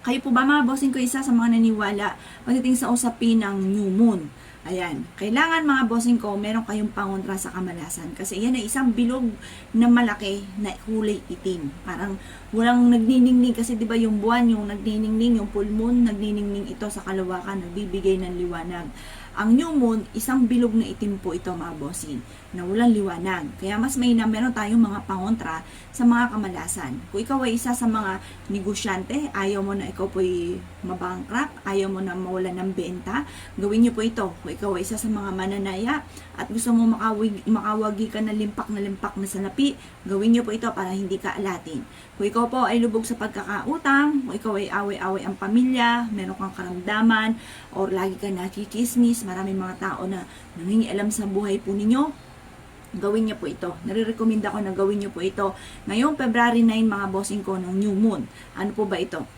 Kayo po ba mga bossing ko isa sa mga naniwala pagdating sa usapin ng new moon? Ayan, kailangan mga bossing ko, meron kayong pangontra sa kamalasan. Kasi yan ay isang bilog na malaki na kulay itim. Parang walang nagniningning kasi 'di ba yung buwan yung nagniningning, yung full moon nagniningning ito sa kalawakan, nagbibigay ng liwanag. Ang new moon, isang bilog na itim po ito mga bossing, na walang liwanag. Kaya mas may na meron tayong mga pangontra sa mga kamalasan. Kung ikaw ay isa sa mga negosyante, ayaw mo na ikaw po'y mabankrupt, ayaw mo na mawala ng benta, gawin niyo po ito. Kung ikaw ay isa sa mga mananaya at gusto mo makawagi ka na limpak na salapi, gawin niyo po ito para hindi ka alatin. Kung ikaw po ay lubog sa pagkakautang, kung ikaw ay away-away ang pamilya, meron kang karamdaman, or lagi ka nakikismis, maraming mga tao na nangingialam sa buhay po ninyo, gawin niyo po ito. Nare-recommend ako na gawin niyo po ito ngayong February 9 mga bossing ko ng new moon. Ano po ba ito?